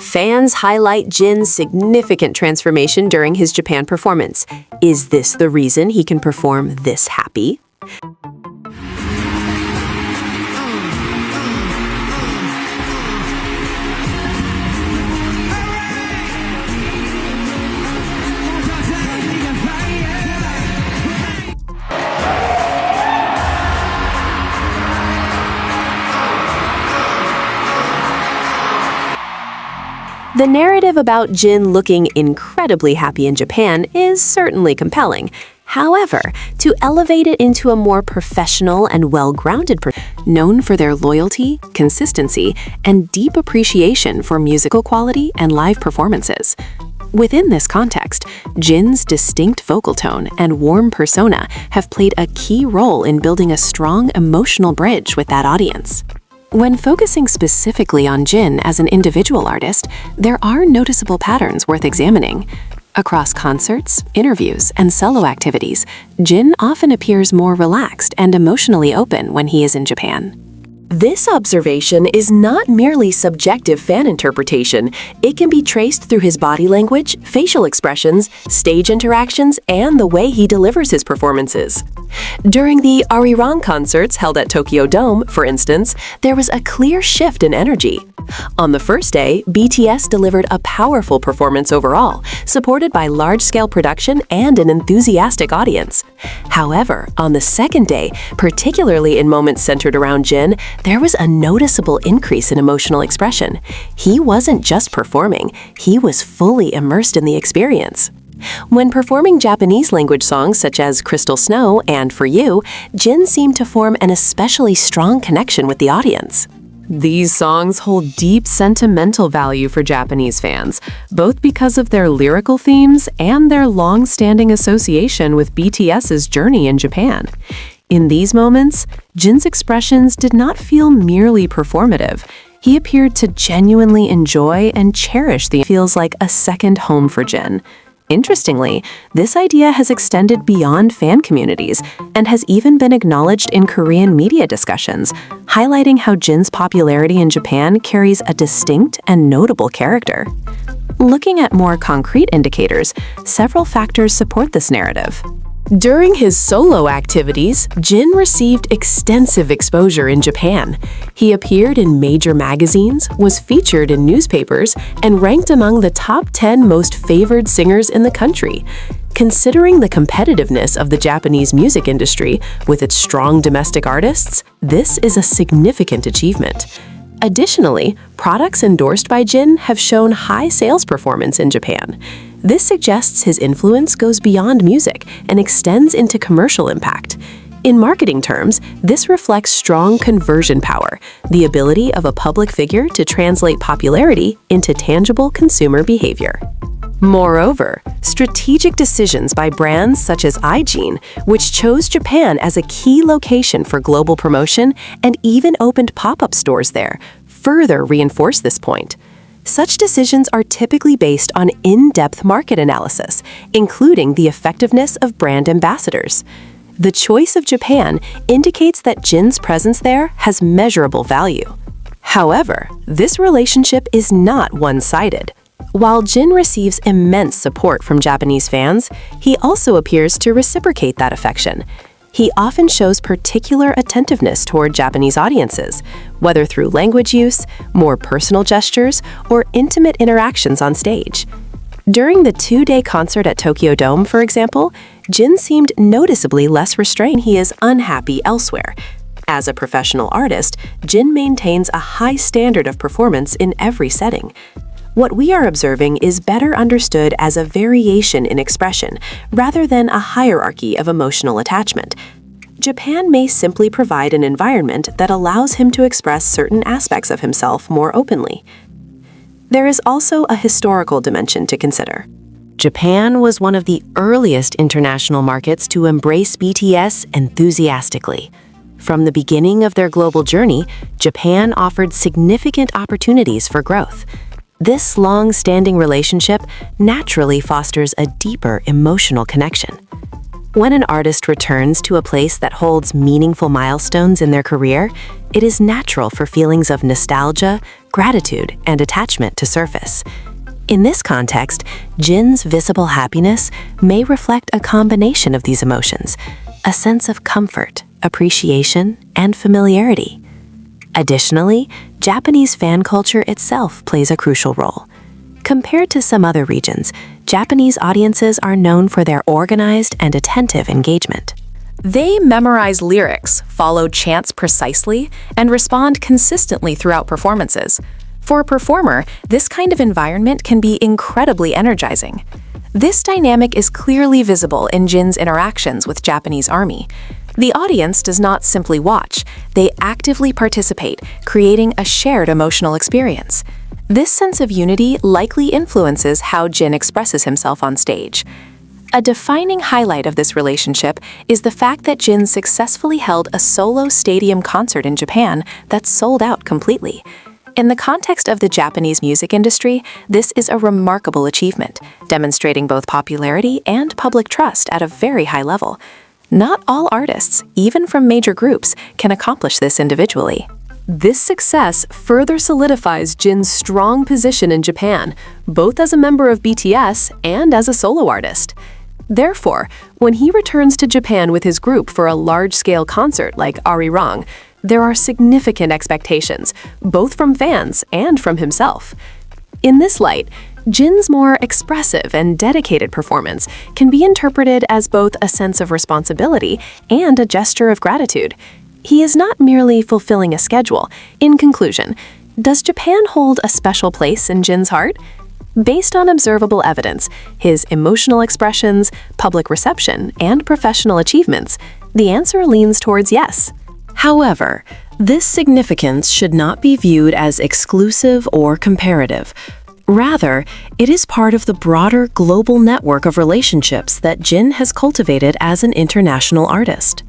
Fans highlight Jin's significant transformation during his Japan performance. Is this the reason he can perform this happy? The narrative about Jin looking incredibly happy in Japan is certainly compelling. However, to elevate it into a more professional and well-grounded known for their loyalty, consistency, and deep appreciation for musical quality and live performances. Within this context, Jin's distinct vocal tone and warm persona have played a key role in building a strong emotional bridge with that audience. When focusing specifically on Jin as an individual artist, there are noticeable patterns worth examining. Across concerts, interviews, and solo activities, Jin often appears more relaxed and emotionally open when he is in Japan. This observation is not merely subjective fan interpretation. It can be traced through his body language, facial expressions, stage interactions, and the way he delivers his performances. During the Arirang concerts held at Tokyo Dome, for instance, there was a clear shift in energy. On the first day, BTS delivered a powerful performance overall, supported by large-scale production and an enthusiastic audience. However, on the second day, particularly in moments centered around Jin, there was a noticeable increase in emotional expression. He wasn't just performing, he was fully immersed in the experience. When performing Japanese language songs such as Crystal Snow and For You, Jin seemed to form an especially strong connection with the audience. These songs hold deep sentimental value for Japanese fans, both because of their lyrical themes and their long-standing association with BTS's journey in Japan. In these moments, Jin's expressions did not feel merely performative. He appeared to genuinely enjoy and cherish the feels like a second home for Jin. Interestingly, this idea has extended beyond fan communities and has even been acknowledged in Korean media discussions, highlighting how Jin's popularity in Japan carries a distinct and notable character. Looking at more concrete indicators, several factors support this narrative. During his solo activities, Jin received extensive exposure in Japan. He appeared in major magazines, was featured in newspapers, and ranked among the top 10 most favored singers in the country. Considering the competitiveness of the Japanese music industry with its strong domestic artists, this is a significant achievement. Additionally, products endorsed by Jin have shown high sales performance in Japan. This suggests his influence goes beyond music and extends into commercial impact. In marketing terms, this reflects strong conversion power, the ability of a public figure to translate popularity into tangible consumer behavior. Moreover, strategic decisions by brands such as Jjwan, which chose Japan as a key location for global promotion and even opened pop-up stores there, further reinforce this point. Such decisions are typically based on in-depth market analysis, including the effectiveness of brand ambassadors. The choice of Japan indicates that Jin's presence there has measurable value. However, this relationship is not one-sided. While Jin receives immense support from Japanese fans, he also appears to reciprocate that affection. He often shows particular attentiveness toward Japanese audiences, whether through language use, more personal gestures, or intimate interactions on stage. During the two-day concert at Tokyo Dome, for example, Jin seemed noticeably less restrained. He is unhappy elsewhere. As a professional artist, Jin maintains a high standard of performance in every setting. What we are observing is better understood as a variation in expression rather than a hierarchy of emotional attachment. Japan may simply provide an environment that allows him to express certain aspects of himself more openly. There is also a historical dimension to consider. Japan was one of the earliest international markets to embrace BTS enthusiastically. From the beginning of their global journey, Japan offered significant opportunities for growth. This long-standing relationship naturally fosters a deeper emotional connection. When an artist returns to a place that holds meaningful milestones in their career, it is natural for feelings of nostalgia, gratitude, and attachment to surface. In this context, Jin's visible happiness may reflect a combination of these emotions, a sense of comfort, appreciation, and familiarity. Additionally, Japanese fan culture itself plays a crucial role. Compared to some other regions, Japanese audiences are known for their organized and attentive engagement. They memorize lyrics, follow chants precisely, and respond consistently throughout performances. For a performer, this kind of environment can be incredibly energizing. This dynamic is clearly visible in Jin's interactions with Japanese Army. The audience does not simply watch, they actively participate, creating a shared emotional experience. This sense of unity likely influences how Jin expresses himself on stage. A defining highlight of this relationship is the fact that Jin successfully held a solo stadium concert in Japan that sold out completely. In the context of the Japanese music industry, this is a remarkable achievement, demonstrating both popularity and public trust at a very high level. Not all artists, even from major groups, can accomplish this individually. This success further solidifies Jin's strong position in Japan, both as a member of BTS and as a solo artist. Therefore, when he returns to Japan with his group for a large-scale concert like Arirang, there are significant expectations, both from fans and from himself. In this light, Jin's more expressive and dedicated performance can be interpreted as both a sense of responsibility and a gesture of gratitude. He is not merely fulfilling a schedule. In conclusion, does Japan hold a special place in Jin's heart? Based on observable evidence, his emotional expressions, public reception, and professional achievements, the answer leans towards yes. However, this significance should not be viewed as exclusive or comparative. Rather, it is part of the broader global network of relationships that Jin has cultivated as an international artist.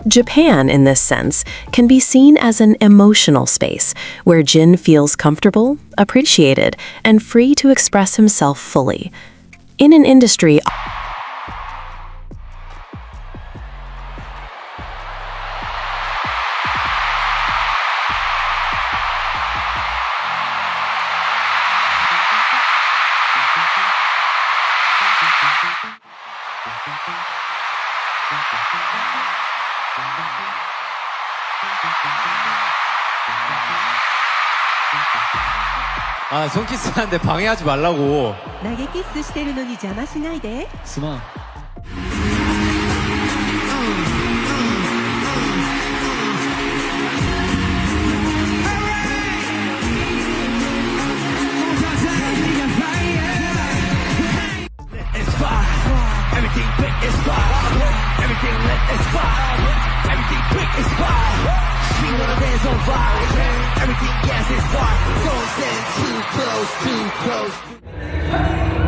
Japan, in this sense, can be seen as an emotional space where Jin feels comfortable, appreciated, and free to express himself fully. In an industry 손키스하는데 방해하지 말라고. 投げキスしてるのに邪魔しないで。すまん。Everything gas is far. Don't stand too close, too close.